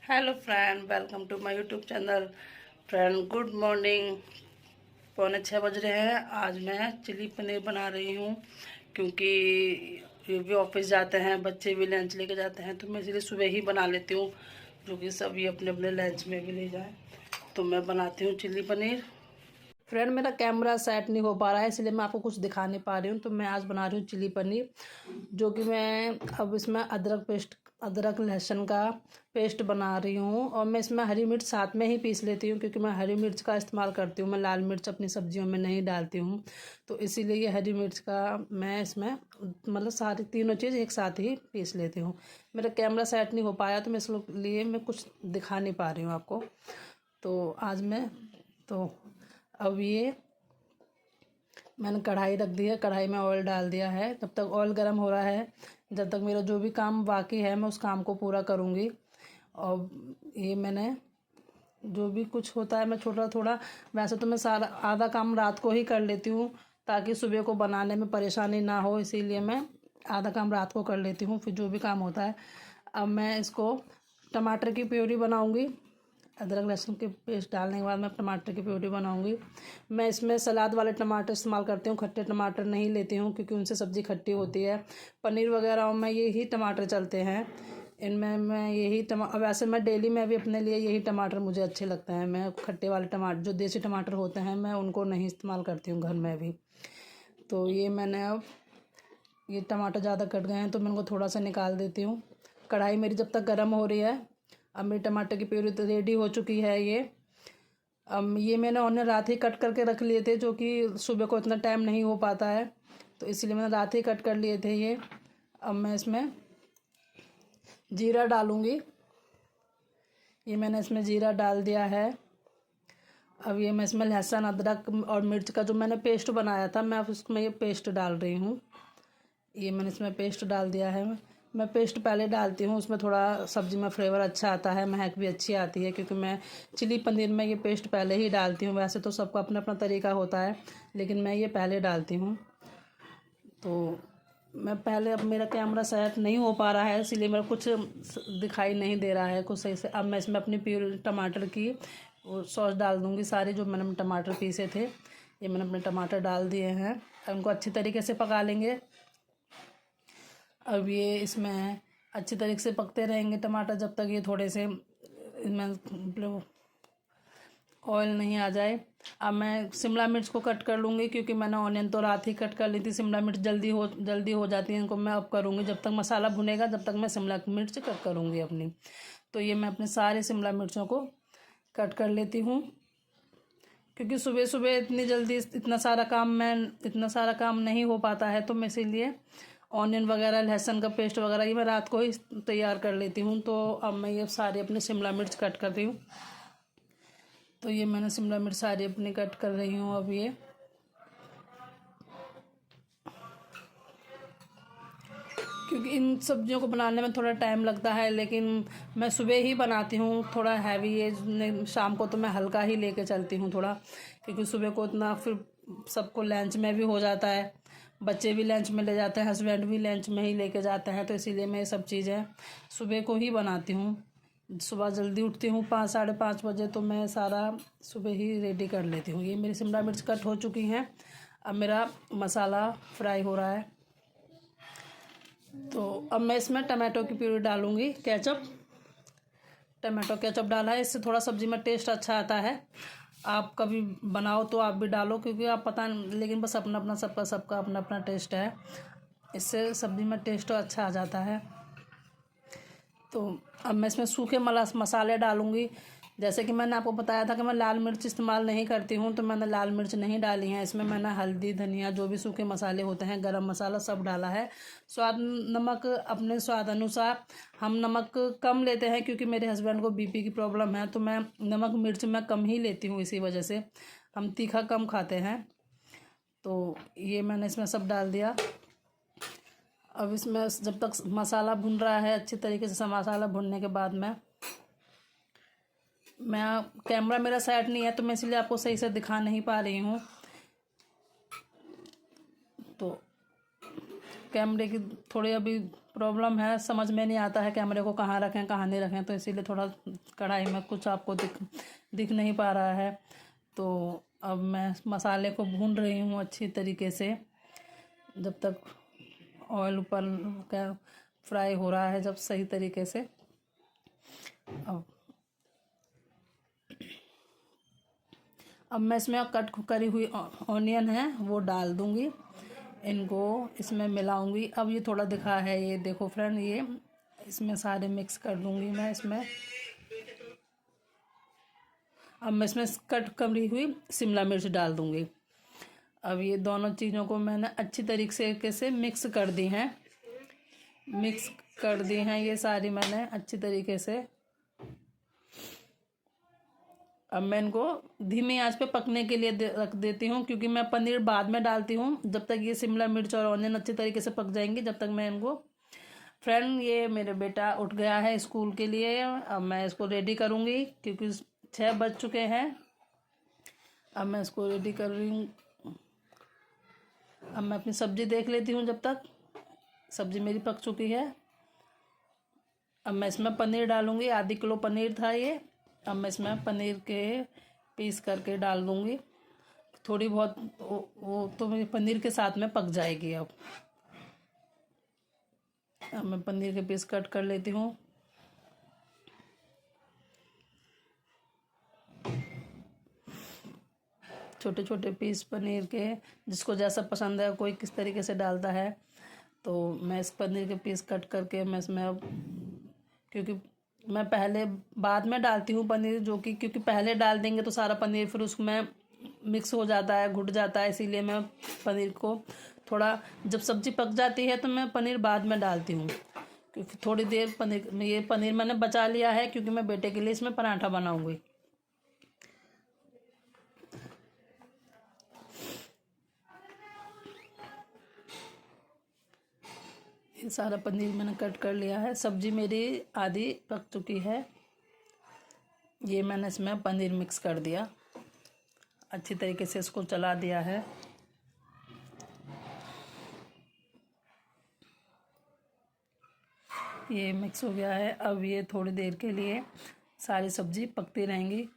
Hello friend, welcome to my YouTube channel. Friend good morning. 6:45 बज रहे हैं। आज मैं चिली पनीर बना रही हूँ क्योंकि ये भी ऑफिस जाते हैं, बच्चे भी लंच लेके जाते हैं, तो मैं इसलिए सुबह ही बना लेती हूँ जो कि सभी अपने अपने लंच में भी ले जाएं। तो मैं बनाती हूँ चिली पनीर। फ्रेंड मेरा कैमरा सेट नहीं हो पा रहा है, इसलिए मैं आपको कुछ दिखा नहीं पा रही हूँ। तो मैं आज बना रही हूँ चिली पनीर, जो कि मैं अब इसमें अदरक लहसुन का पेस्ट बना रही हूँ। और मैं इसमें हरी मिर्च साथ में ही पीस लेती हूँ क्योंकि मैं हरी मिर्च का इस्तेमाल करती हूँ। मैं लाल मिर्च अपनी सब्जियों में नहीं डालती हूँ, तो इसीलिए ये हरी मिर्च का मैं इसमें मतलब सारी तीनों चीज़ एक साथ ही पीस लेती हूँ। मेरा कैमरा सेट नहीं हो पाया तो मैं इसलिए मैं कुछ दिखा नहीं पा रही हूँ आपको। तो आज मैं तो अब ये मैंने कढ़ाई रख दी है, कढ़ाई में ऑयल डाल दिया है। जब तक ऑयल गर्म हो रहा है, जब तक मेरा जो भी काम बाकी है मैं उस काम को पूरा करूँगी। और ये मैंने जो भी कुछ होता है मैं छोटा थोड़ा, वैसे तो मैं सारा आधा काम रात को ही कर लेती हूँ ताकि सुबह को बनाने में परेशानी ना हो, इसीलिए मैं आधा काम रात को कर लेती हूँ। फिर जो भी काम होता है, अब मैं इसको टमाटर की प्यूरी बनाऊँगी। अदरक लहसुन के पेस्ट डालने के बाद मैं टमाटर की प्यूरी बनाऊंगी। मैं इसमें सलाद वाले टमाटर इस्तेमाल करती हूँ, खट्टे टमाटर नहीं लेती हूँ क्योंकि उनसे सब्ज़ी खट्टी होती है। पनीर वगैरह में यही टमाटर चलते हैं, इनमें मैं यही वैसे मैं डेली में भी अपने लिए यही टमाटर मुझे अच्छे लगते हैं। मैं खट्टे वाले टमाटर जो देसी टमाटर होते हैं मैं उनको नहीं इस्तेमाल करती हूँ घर में भी। तो ये मैंने अब ये टमाटर ज़्यादा कट गए हैं तो मैं उनको थोड़ा सा निकाल देती हूँ। कढ़ाई मेरी जब तक गर्म हो रही है, अब मेरी टमाटर की प्यूरी तो रेडी हो चुकी है। ये मैंने उन्हें रात ही कट करके रख लिए थे, जो कि सुबह को इतना टाइम नहीं हो पाता है, तो इसलिए मैंने रात ही कट कर लिए थे ये। अब मैं इसमें जीरा डालूँगी। ये मैंने इसमें जीरा डाल दिया है। अब ये मैं इसमें लहसुन अदरक और मिर्च का जो मैंने पेस्ट बनाया था, मैं अब उसमें ये पेस्ट डाल रही हूँ। ये मैंने इसमें पेस्ट डाल दिया है। मैं पेस्ट पहले डालती हूँ, उसमें थोड़ा सब्ज़ी में फ्लेवर अच्छा आता है, महक भी अच्छी आती है, क्योंकि मैं चिली पनीर में ये पेस्ट पहले ही डालती हूँ। वैसे तो सबका अपना अपना तरीका होता है, लेकिन मैं ये पहले डालती हूँ। तो मैं पहले, अब मेरा कैमरा सेट नहीं हो पा रहा है इसीलिए मेरा कुछ दिखाई नहीं दे रहा है कुछ सही से। अब मैं इसमें अपनी प्यूर टमाटर की सॉस डाल दूँगी। सारे जो मैंने टमाटर पीसे थे, ये मैंने अपने टमाटर डाल दिए हैं। उनको अच्छी तरीके से पका लेंगे। अब ये इसमें अच्छी तरीके से पकते रहेंगे टमाटर जब तक ये थोड़े से इनमें मतलब ऑयल नहीं आ जाए। अब मैं शिमला मिर्च को कट कर लूँगी क्योंकि मैंने ऑनियन तो रात ही कट कर ली थी। शिमला मिर्च जल्दी हो जाती है, इनको मैं अब करूँगी। जब तक मसाला भुनेगा जब तक मैं शिमला मिर्च कट करूँगी अपनी। तो ये मैं अपने सारे शिमला मिर्चों को कट कर लेती हूँ, क्योंकि सुबह सुबह इतना सारा काम नहीं हो पाता है, तो मैं इसीलिए ऑनियन वगैरह लहसुन का पेस्ट वगैरह ये मैं रात को ही तैयार कर लेती हूँ। तो अब मैं ये सारी अपनी शिमला मिर्च कट कर रही हूँ। तो ये मैंने शिमला मिर्च सारी अपनी कट कर रही हूँ। अब ये क्योंकि इन सब्जियों को बनाने में थोड़ा टाइम लगता है, लेकिन मैं सुबह ही बनाती हूँ। थोड़ा हैवी है, शाम को तो मैं हल्का ही लेके चलती हूँ थोड़ा, क्योंकि सुबह को इतना फिर सबको लंच में भी हो जाता है, बच्चे भी लंच में ले जाते हैं, हस्बैंड भी लंच में ही लेके जाते हैं। तो इसीलिए मैं ये सब चीज़ें सुबह को ही बनाती हूँ। सुबह जल्दी उठती हूँ 5 साढ़े 5 बजे, तो मैं सारा सुबह ही रेडी कर लेती हूँ। ये मेरी शिमला मिर्च कट हो चुकी हैं। अब मेरा मसाला फ्राई हो रहा है, तो अब मैं इसमें टमाटो की प्यूरी डालूँगी। टमाटो केचप डाला है, इससे थोड़ा सब्ज़ी में टेस्ट अच्छा आता है। आप कभी बनाओ तो आप भी डालो, क्योंकि आप पता नहीं, लेकिन बस अपना अपना सबका अपना अपना टेस्ट है, इससे सब्ज़ी में टेस्ट अच्छा आ जाता है। तो अब मैं इसमें सूखे मसाले डालूँगी। जैसे कि मैंने आपको बताया था कि मैं लाल मिर्च इस्तेमाल नहीं करती हूँ, तो मैंने लाल मिर्च नहीं डाली है इसमें। मैंने हल्दी धनिया जो भी सूखे मसाले होते हैं, गरम मसाला सब डाला है। नमक अपने स्वाद अनुसार। हम नमक कम लेते हैं क्योंकि मेरे हस्बैंड को बीपी की प्रॉब्लम है, तो मैं नमक मिर्च मैं कम ही लेती हूँ, इसी वजह से हम तीखा कम खाते हैं। तो ये मैंने इसमें सब डाल दिया। अब इसमें जब तक मसाला भुन रहा है अच्छी तरीके से, मसाला भुनने के बाद मैं कैमरा मेरा सेट नहीं है तो मैं इसलिए आपको सही से दिखा नहीं पा रही हूँ। तो कैमरे की थोड़ी अभी प्रॉब्लम है, समझ में नहीं आता है कैमरे को कहाँ रखें कहाँ नहीं रखें, तो इसीलिए थोड़ा कढ़ाई में कुछ आपको दिख नहीं पा रहा है। तो अब मैं मसाले को भून रही हूँ अच्छी तरीके से, जब तक ऑयल ऊपर का फ्राई हो रहा है जब सही तरीके से। अब मैं इसमें कट करी हुई ऑनियन है वो डाल दूंगी, इनको इसमें मिलाऊंगी। अब ये थोड़ा दिखा है, ये देखो फ्रेंड, ये इसमें सारे मिक्स कर दूंगी मैं इसमें। अब मैं इसमें कट करी हुई शिमला मिर्च डाल दूंगी। अब ये दोनों चीज़ों को मैंने अच्छी तरीके से मिक्स कर दी हैं, ये सारी मैंने अच्छी तरीके से। अब मैं इनको धीमी आंच पे पकने के लिए रख देती हूँ, क्योंकि मैं पनीर बाद में डालती हूँ। जब तक ये शिमला मिर्च और ऑनियन अच्छी तरीके से पक जाएंगी जब तक मैं इनको। फ्रेंड, ये मेरे बेटा उठ गया है स्कूल के लिए, अब मैं इसको रेडी करूँगी क्योंकि 6 बज चुके हैं। अब मैं इसको रेडी कर रही हूँ। अब मैं अपनी सब्ज़ी देख लेती हूँ जब तक सब्ज़ी मेरी पक चुकी है। अब मैं इसमें पनीर डालूँगी, आधी किलो पनीर था ये। अब मैं इसमें पनीर के पीस करके डाल दूँगी, थोड़ी बहुत वो तो मेरी पनीर के साथ में पक जाएगी। अब मैं पनीर के पीस कट कर लेती हूँ। छोटे छोटे पीस पनीर के, जिसको जैसा पसंद है, कोई किस तरीके से डालता है। तो मैं इस पनीर के पीस कट करके मैं इसमें, अब क्योंकि मैं पहले बाद में डालती हूँ पनीर, जो कि क्योंकि पहले डाल देंगे तो सारा पनीर फिर उसमें मिक्स हो जाता है, घुट जाता है। इसीलिए मैं पनीर को थोड़ा, जब सब्ज़ी पक जाती है तो मैं पनीर बाद में डालती हूँ, क्योंकि थोड़ी देर ये पनीर मैंने बचा लिया है क्योंकि मैं बेटे के लिए इसमें पराठा बनाऊँगी। ये सारा पनीर मैंने कट कर लिया है। सब्ज़ी मेरी आधी पक चुकी है। ये मैंने इसमें पनीर मिक्स कर दिया, अच्छी तरीके से इसको चला दिया है। ये मिक्स हो गया है। अब ये थोड़ी देर के लिए सारी सब्ज़ी पकती रहेंगी।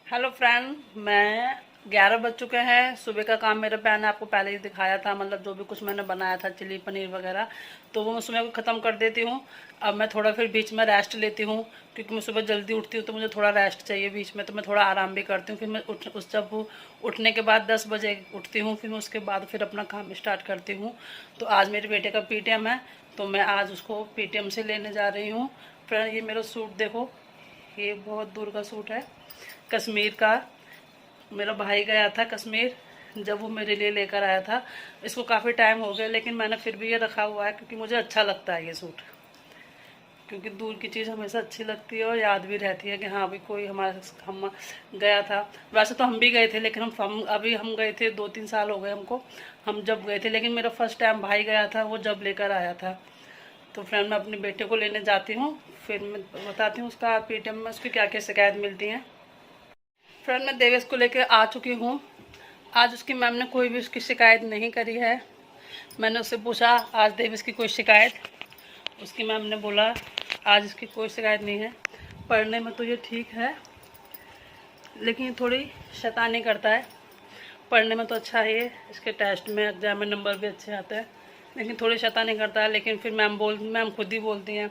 हेलो फ्रेंड, मैं 11 बज चुके हैं। सुबह का काम मेरा मैंने आपको पहले ही दिखाया था, मतलब जो भी कुछ मैंने बनाया था चिली पनीर वगैरह, तो वो मैं सुबह को ख़त्म कर देती हूँ। अब मैं थोड़ा फिर बीच में रेस्ट लेती हूँ, क्योंकि मैं सुबह जल्दी उठती हूँ तो मुझे थोड़ा रेस्ट चाहिए बीच में, तो मैं थोड़ा आराम भी करती हूँ। फिर मैं जब उठने के बाद 10 बजे उठती हूँ, फिर मैं उसके बाद फिर अपना काम स्टार्ट करती हूँ। तो आज मेरे बेटे का PTM है, तो मैं आज उसको PTM से लेने जा रही हूँ। फ्रेंड, ये मेरा सूट देखो, ये बहुत दूर का सूट है, कश्मीर का। मेरा भाई गया था कश्मीर, जब वो मेरे लिए लेकर आया था। इसको काफ़ी टाइम हो गया, लेकिन मैंने फिर भी ये रखा हुआ है क्योंकि मुझे अच्छा लगता है ये सूट, क्योंकि दूर की चीज़ हमेशा अच्छी लगती है और याद भी रहती है कि हाँ अभी कोई हम गया था। वैसे तो हम भी गए थे, लेकिन हम गए थे 2-3 साल हो गए हमको, हम जब गए थे। लेकिन मेरा फर्स्ट टाइम भाई गया था, वो जब लेकर आया था। तो फ्रेंड, मैं अपने बेटे को लेने जाती हूँ, फिर मैं बताती हूँ उसका PTM में उसकी क्या क्या शिकायत मिलती हैं। फ्रेंड, मैं देवेश को लेकर आ चुकी हूँ। आज उसकी मैम ने कोई भी उसकी शिकायत नहीं करी है। मैंने उससे पूछा आज देवेश की कोई शिकायत, उसकी मैम ने बोला आज इसकी कोई शिकायत नहीं है। पढ़ने में तो ये ठीक है, लेकिन थोड़ी शैतानी करता है। पढ़ने में तो अच्छा है ये, इसके टेस्ट में एग्जाम में नंबर भी अच्छे आते हैं, लेकिन थोड़ी शैतानी करता है। लेकिन फिर मैम खुद ही बोलती हैं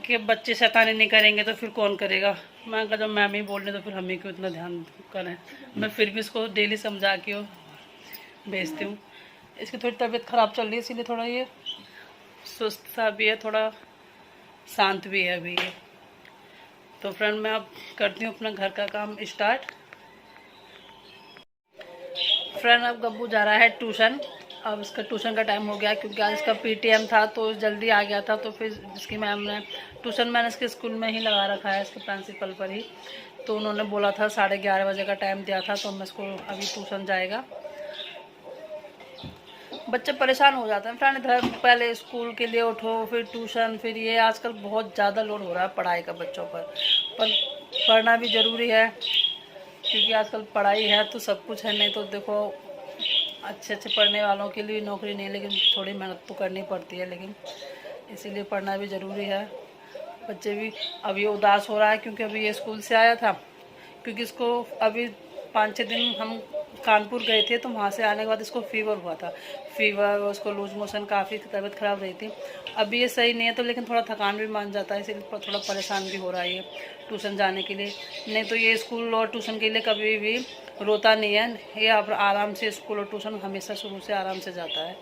कि बच्चे शैतानी नहीं करेंगे तो फिर कौन करेगा। मैं कहा जब मैम ही बोल रहे तो फिर हम ही क्यों इतना ध्यान करें। मैं फिर भी इसको डेली समझा के भेजती हूँ। इसकी थोड़ी तबीयत ख़राब चल रही है, इसीलिए थोड़ा ये सुस्त सा भी है, थोड़ा शांत भी है अभी ये। तो फ्रेंड, मैं अब करती हूँ अपना घर का काम स्टार्ट। फ्रेंड, अब गब्बू जा रहा है ट्यूशन। अब इसका ट्यूशन का टाइम हो गया, क्योंकि आज इसका PTM था तो जल्दी आ गया था। तो फिर इसकी मैम ने ट्यूशन मैंने इसके स्कूल में ही लगा रखा है, इसके प्रिंसिपल पर ही। तो उन्होंने बोला था 11:30 बजे का टाइम दिया था, तो मैं इसको अभी ट्यूशन जाएगा। बच्चे परेशान हो जाते हैं फ्रेंड, इधर पहले स्कूल के लिए उठो, फिर ट्यूशन, फिर ये आजकल बहुत ज़्यादा लोड हो रहा है पढ़ाई का बच्चों पर पढ़ना भी ज़रूरी है, क्योंकि आजकल पढ़ाई है तो सब कुछ है। नहीं तो देखो अच्छे अच्छे पढ़ने वालों के लिए नौकरी नहीं, लेकिन थोड़ी मेहनत तो करनी पड़ती है, लेकिन इसीलिए पढ़ना भी ज़रूरी है। बच्चे भी अभी उदास हो रहा है क्योंकि अभी ये स्कूल से आया था, क्योंकि इसको अभी 5-6 दिन हम कानपुर गए थे, तो वहाँ से आने के बाद इसको फीवर हुआ था। फीवर, उसको लूज मोशन, काफ़ी तबीयत ख़राब रही थी। अभी ये सही नहीं है, तो लेकिन थोड़ा थकान भी मान जाता है, इसीलिए थोड़ा परेशान भी हो रहा है ये ट्यूशन जाने के लिए। नहीं तो ये स्कूल और ट्यूशन के लिए कभी भी रोता नहीं है, ये अब आराम से स्कूल और ट्यूशन हमेशा शुरू से आराम से जाता है।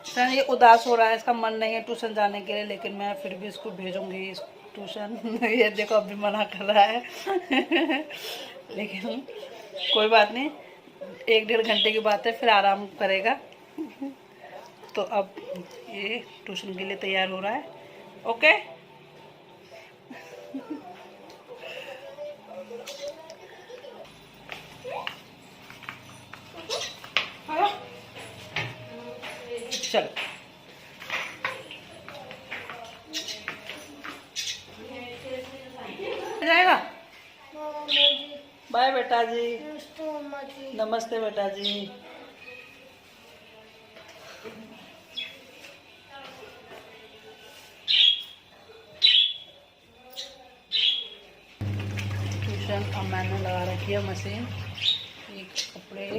सर ये उदास हो रहा है, इसका मन नहीं है ट्यूशन जाने के लिए, लेकिन मैं फिर भी इसको भेजूंगी ट्यूशन। ये देखो अभी मना कर रहा है। लेकिन कोई बात नहीं, 1-1.5 घंटे की बात है, फिर आराम करेगा। तो अब ये ट्यूशन के लिए तैयार हो रहा है। ओके, चलो जाएगा। बाय बेटा जी, नमस्ते बेटा जी। ट्यूशन अब मैंने लगा रखी है मशीन, एक कपड़े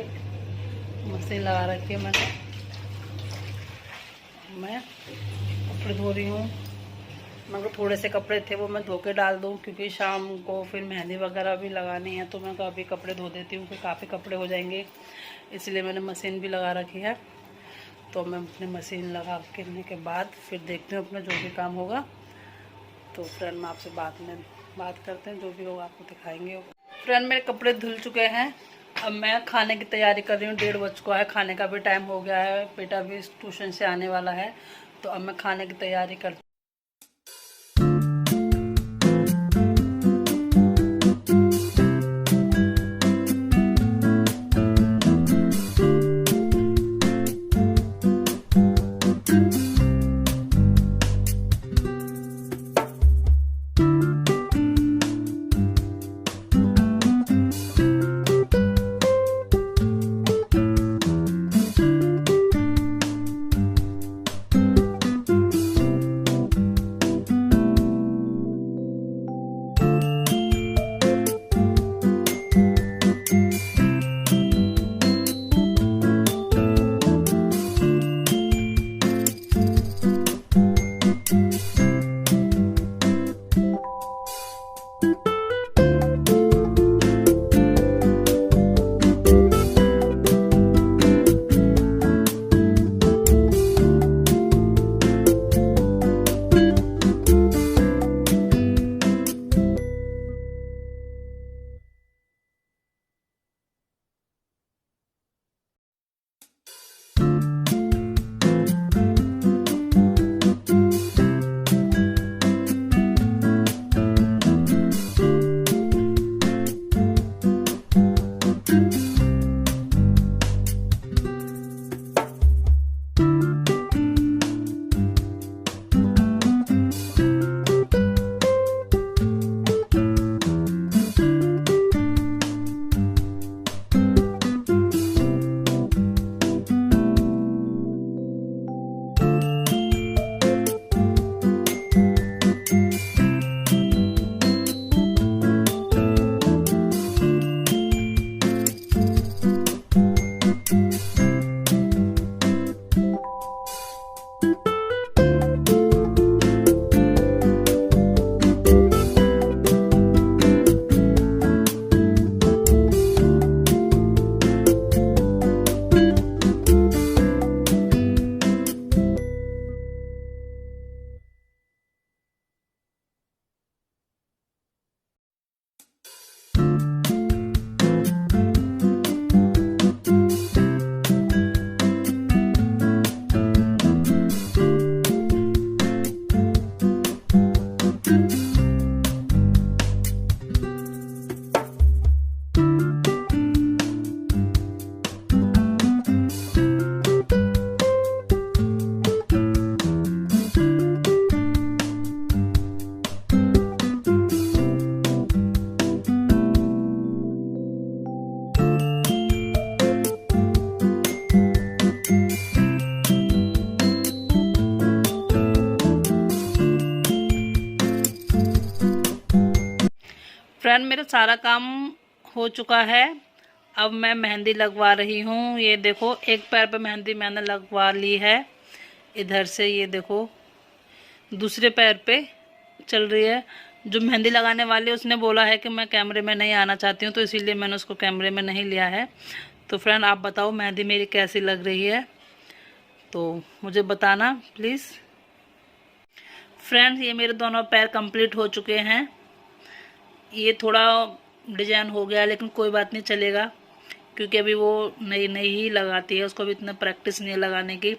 मशीन लगा रखी है मैंने। मैं कपड़े धो रही हूँ, मगर थोड़े से कपड़े थे वो मैं धो के डाल दूँ, क्योंकि शाम को फिर मेहंदी वगैरह भी लगानी है, तो मैं काफ़ी कपड़े धो देती हूँ, फिर काफ़ी कपड़े हो जाएंगे, इसलिए मैंने मशीन भी लगा रखी है। तो मैं अपनी मशीन लगा करने के बाद फिर देखती हूँ अपना जो भी काम होगा। तो फ्रेंड मैं आपसे बात करते हैं, जो भी होगा आपको दिखाएंगे। फ्रेंड मेरे कपड़े धुल चुके हैं, अब मैं खाने की तैयारी कर रही हूँ। 1:30 बज चुका है, खाने का भी टाइम हो गया है, बेटा भी ट्यूशन से आने वाला है, तो अब मैं खाने की तैयारी करती फ्रेंड मेरा सारा काम हो चुका है। अब मैं मेहंदी लगवा रही हूँ। ये देखो एक पैर पे मेहंदी मैंने लगवा ली है, इधर से ये देखो दूसरे पैर पे चल रही है। जो मेहंदी लगाने वाले उसने बोला है कि मैं कैमरे में नहीं आना चाहती हूँ, तो इसीलिए मैंने उसको कैमरे में नहीं लिया है। तो फ्रेंड आप बताओ मेहंदी मेरी कैसी लग रही है, तो मुझे बताना प्लीज़। फ्रेंड्स ये मेरे दोनों पैर कंप्लीट हो चुके हैं। ये थोड़ा डिजाइन हो गया लेकिन कोई बात नहीं, चलेगा, क्योंकि अभी वो नई नई ही लगाती है, उसको अभी इतना प्रैक्टिस नहीं है लगाने की।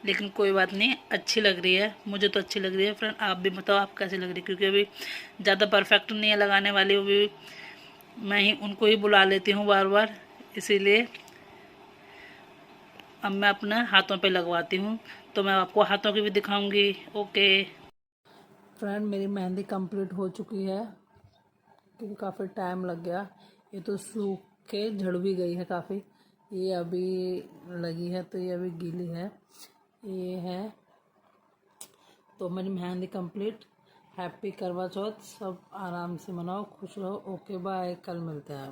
लेकिन कोई बात नहीं, अच्छी लग रही है, मुझे तो अच्छी लग रही है। फ्रेंड आप भी बताओ आप कैसी लग रही है, क्योंकि अभी ज़्यादा परफेक्ट नहीं है लगाने वाली, वो भी मैं ही उनको ही बुला लेती हूँ बार बार, इसीलिए अब मैं अपने हाथों पे लगवाती हूँ। तो मैं आपको हाथों की भी दिखाऊंगी। ओके फ्रेंड मेरी मेहंदी कंप्लीट हो चुकी है, क्योंकि काफ़ी टाइम लग गया। ये तो सूख के झड़ भी गई है काफ़ी, ये अभी लगी है तो ये अभी गीली है। ये है तो मेरी मेहंदी कंप्लीट। हैप्पी करवा चौथ, सब आराम से मनाओ, खुश रहो। ओके बाय, कल मिलते हैं।